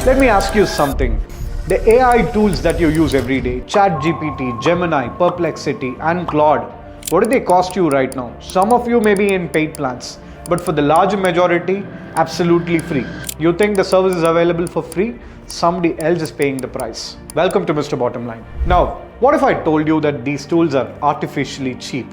Let me ask you something. The AI tools that you use every day, ChatGPT, Gemini, Perplexity, and Claude, what do they cost you right now? Some of you may be in paid plans, but for the large majority, absolutely free. You think the service is available for free? Somebody else is paying the price. Welcome to Mr. Bottomline. Now, what if I told you that these tools are artificially cheap,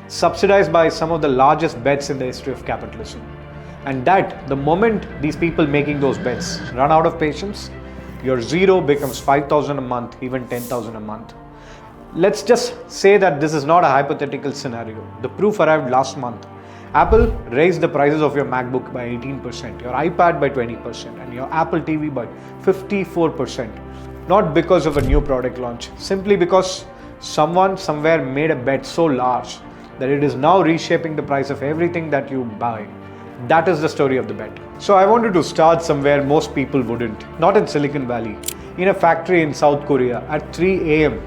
subsidized by some of the largest bets in the history of capitalism? And that the moment these people making those bets run out of patience, your zero becomes 5,000 a month, even 10,000 a month. Let's just say that this is not a hypothetical scenario. The proof arrived last month. Apple raised the prices of your MacBook by 18%, your iPad by 20%, and your Apple TV by 54%. Not because of a new product launch, simply because someone somewhere made a bet so large that it is now reshaping the price of everything that you buy. That is the story of the bet. So I wanted to start somewhere most people wouldn't, not in Silicon Valley, in a factory in South Korea at 3 a.m.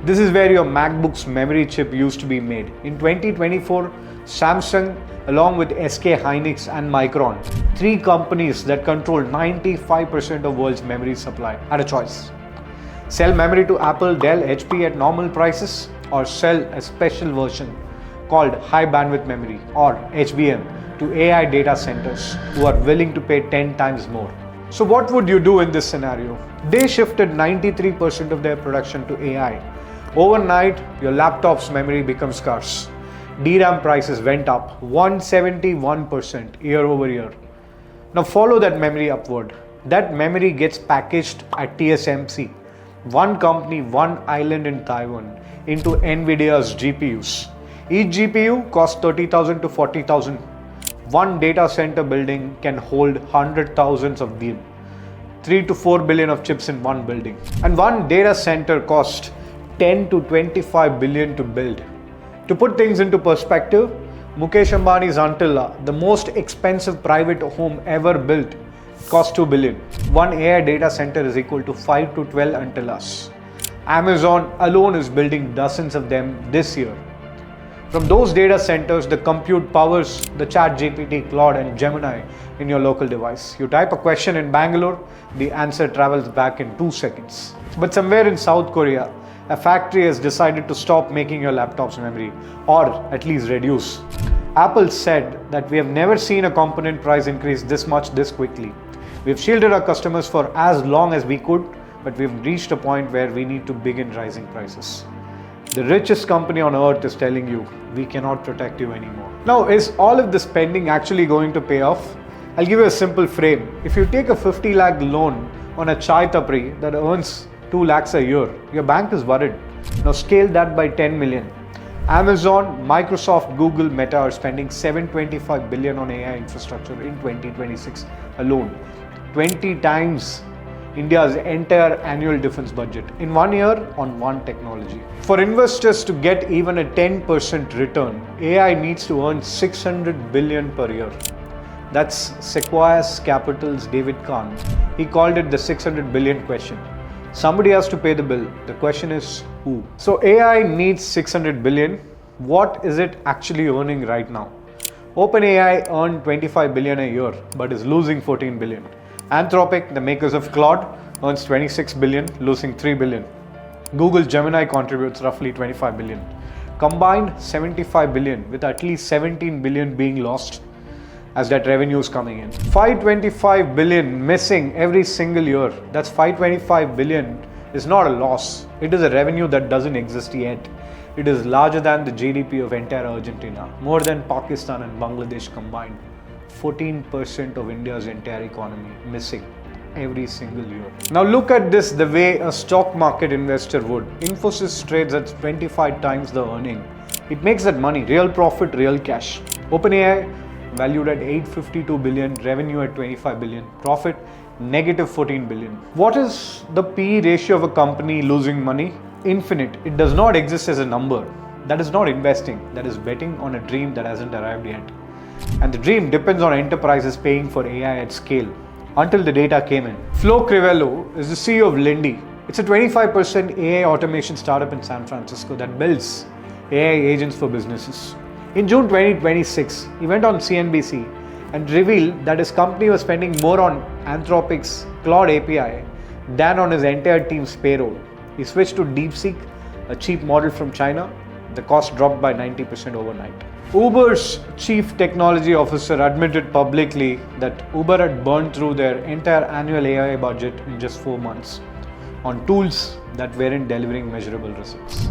This is where your MacBook's memory chip used to be made. In 2024, Samsung, along with SK Hynix and Micron, three companies that control 95% of world's memory supply, had a choice. Sell memory to Apple, Dell, HP at normal prices, or sell a special version called high bandwidth memory, or HBM, to AI data centers who are willing to pay 10 times more. So what would you do in this scenario? They shifted 93% of their production to AI. Overnight, your laptop's memory becomes scarce. DRAM prices went up 171% year over year. Now follow that memory upward. That memory gets packaged at TSMC, one company, one island in Taiwan, into Nvidia's GPUs. Each GPU costs 30,000 to 40,000. One data center building can hold 100,000 of them. 3 to 4 billion of chips in one building. And one data center costs 10 to 25 billion to build. To put things into perspective, Mukesh Ambani's Antilla, the most expensive private home ever built, cost 2 billion. One AI data center is equal to 5 to 12 Antillas. Amazon alone is building dozens of them this year. From those data centers, the compute powers the ChatGPT, Claude, and Gemini in your local device. You type a question in Bangalore, the answer travels back in 2 seconds. But somewhere in South Korea, a factory has decided to stop making your laptop's memory, or at least reduce. Apple said that we have never seen a component price increase this much this quickly. We've shielded our customers for as long as we could, but we've reached a point where we need to begin rising prices. The richest company on earth is telling you, we cannot protect you anymore. Now, is all of this spending actually going to pay off? I'll give you a simple frame. If you take a 50 lakh loan on a chai tapri that earns 2 lakhs a year, your bank is worried. Now scale that by 10 million. Amazon, Microsoft, Google, Meta are spending 725 billion on AI infrastructure in 2026 alone. 20 times India's entire annual defense budget in 1 year on one technology. For investors to get even a 10% return, AI needs to earn 600 billion per year. That's Sequoia's Capital's David Kahn. He called it the 600 billion question. Somebody has to pay the bill. The question is who? So AI needs 600 billion. What is it actually earning right now? OpenAI earned 25 billion a year, but is losing 14 billion. Anthropic, the makers of Claude, earns 26 billion, losing 3 billion. Google Gemini contributes roughly 25 billion. Combined 75 billion, with at least 17 billion being lost as that revenue is coming in. 525 billion missing every single year. That's 525 billion is not a loss. It is a revenue that doesn't exist yet. It is larger than the GDP of entire Argentina, more than Pakistan and Bangladesh combined. 14% of India's entire economy missing every single year. Now look at this the way a stock market investor would. Infosys trades at 25 times the earning. It makes that money, real profit, real cash. OpenAI valued at 852 billion, revenue at 25 billion, profit negative 14 billion. What is the PE ratio of a company losing money? Infinite. It does not exist as a number. That is not investing. That is betting on a dream that hasn't arrived yet. And the dream depends on enterprises paying for AI at scale. Until the data came in. Flo Crivello is the CEO of Lindy. It's a 25% AI automation startup in San Francisco that builds AI agents for businesses. In June 2026, he went on CNBC and revealed that his company was spending more on Anthropic's Claude API than on his entire team's payroll. He switched to DeepSeek, a cheap model from China. The cost dropped by 90% overnight. Uber's chief technology officer admitted publicly that Uber had burned through their entire annual AI budget in just 4 months on tools that weren't delivering measurable results.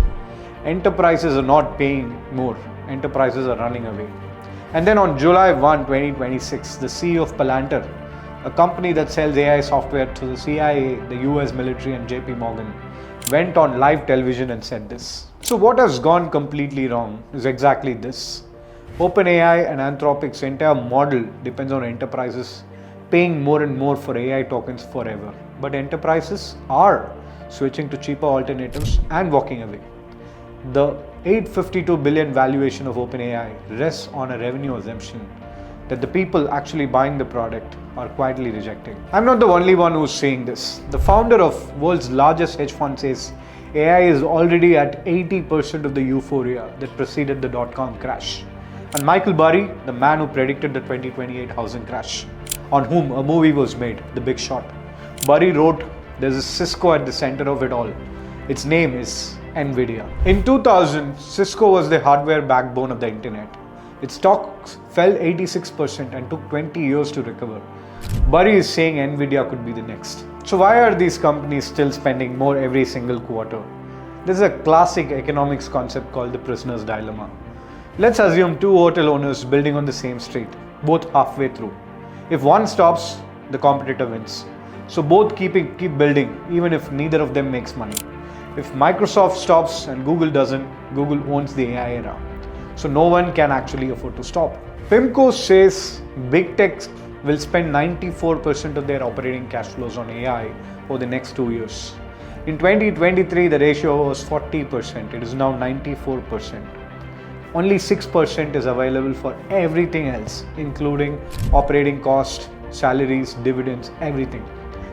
Enterprises are not paying more, enterprises are running away. And then on July 1, 2026, the CEO of Palantir, a company that sells AI software to the CIA, the US military, and JP Morgan, went on live television and said this. So what has gone completely wrong is exactly this. OpenAI and Anthropic's entire model depends on enterprises paying more and more for AI tokens forever. But enterprises are switching to cheaper alternatives and walking away. The $852 billion valuation of OpenAI rests on a revenue assumption that the people actually buying the product are quietly rejecting. I'm not the only one who's saying this. The founder of world's largest hedge fund says AI is already at 80% of the euphoria that preceded the dot-com crash. And Michael Burry, the man who predicted the 2028 housing crash, on whom a movie was made, The Big Short. Burry wrote, "There's a Cisco at the center of it all. Its name is Nvidia." In 2000, Cisco was the hardware backbone of the internet. Its stocks fell 86% and took 20 years to recover. Burry is saying Nvidia could be the next. So why are these companies still spending more every single quarter? This is a classic economics concept called the prisoner's dilemma. Let's assume two hotel owners building on the same street, both halfway through. If one stops, the competitor wins. So both keep building, even if neither of them makes money. If Microsoft stops and Google doesn't, Google owns the AI era. So no one can actually afford to stop. PIMCO says big tech will spend 94% of their operating cash flows on AI over the next 2 years. In 2023, the ratio was 40%. It is now 94%. Only 6% is available for everything else, including operating costs, salaries, dividends, everything.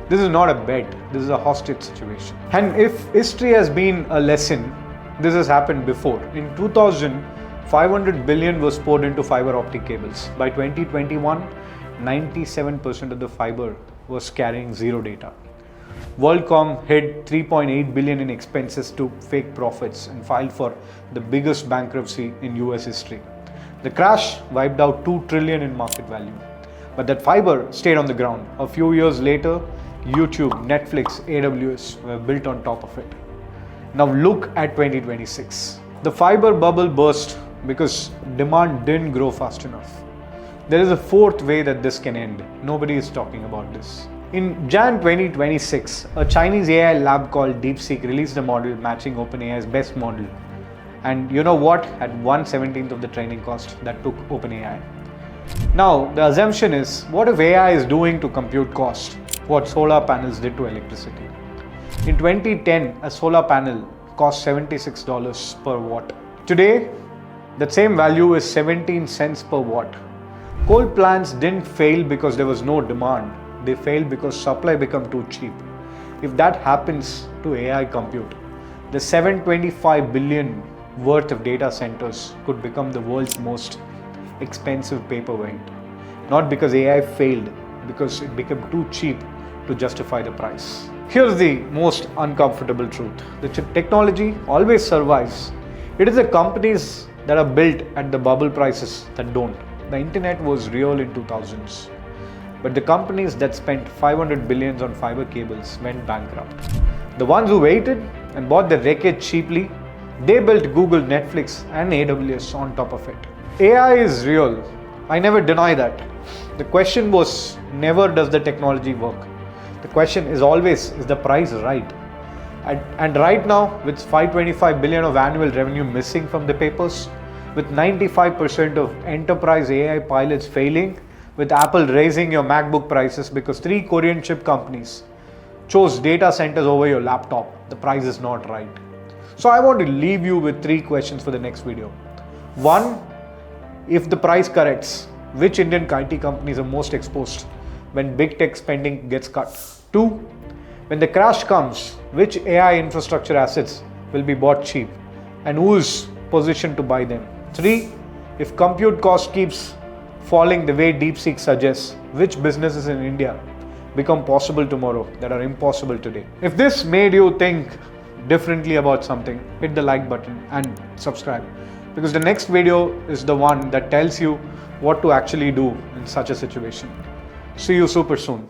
This is not a bet. This is a hostage situation. And if history has been a lesson, this has happened before. In 2000, 500 billion was poured into fiber optic cables. By 2021, 97% of the fiber was carrying zero data. WorldCom hid 3.8 billion in expenses to fake profits and filed for the biggest bankruptcy in US history. The crash wiped out 2 trillion in market value. But that fiber stayed on the ground. A few years later, YouTube, Netflix, AWS were built on top of it. Now look at 2026. The fiber bubble burst because demand didn't grow fast enough. There is a fourth way that this can end. Nobody is talking about this. In Jan 2026, a Chinese AI lab called DeepSeek released a model matching OpenAI's best model. And you know what? At 1/17th of the training cost that took OpenAI. Now, the assumption is, what if AI is doing to compute cost what solar panels did to electricity? In 2010, a solar panel cost $76 per watt. Today, that same value is 17 cents per watt. Coal plants didn't fail because there was no demand. They failed because supply became too cheap. If that happens to AI compute, the 725 billion worth of data centers could become the world's most expensive paperweight. Not because AI failed, because it became too cheap to justify the price. Here's the most uncomfortable truth. The technology always survives. It is the companies that are built at the bubble prices that don't. The internet was real in 2000s. But the companies that spent 500 billions on fiber cables went bankrupt. The ones who waited and bought the wreckage cheaply, they built Google, Netflix and AWS on top of it. AI is real. I never deny that. The question was never does the technology work. The question is always, is the price right? And right now, with 525 billion of annual revenue missing from the papers, with 95% of enterprise AI pilots failing, with Apple raising your MacBook prices because 3 Korean chip companies chose data centers over your laptop, the price is not right. So I want to leave you with 3 questions for the next video. 1, if the price corrects, which Indian IT companies are most exposed when big tech spending gets cut? 2, when the crash comes, which AI infrastructure assets will be bought cheap and who is positioned to buy them? 3, if compute cost keeps falling the way DeepSeek suggests, which businesses in India become possible tomorrow that are impossible today? If this made you think differently about something, hit the like button and subscribe, because the next video is the one that tells you what to actually do in such a situation. See you super soon.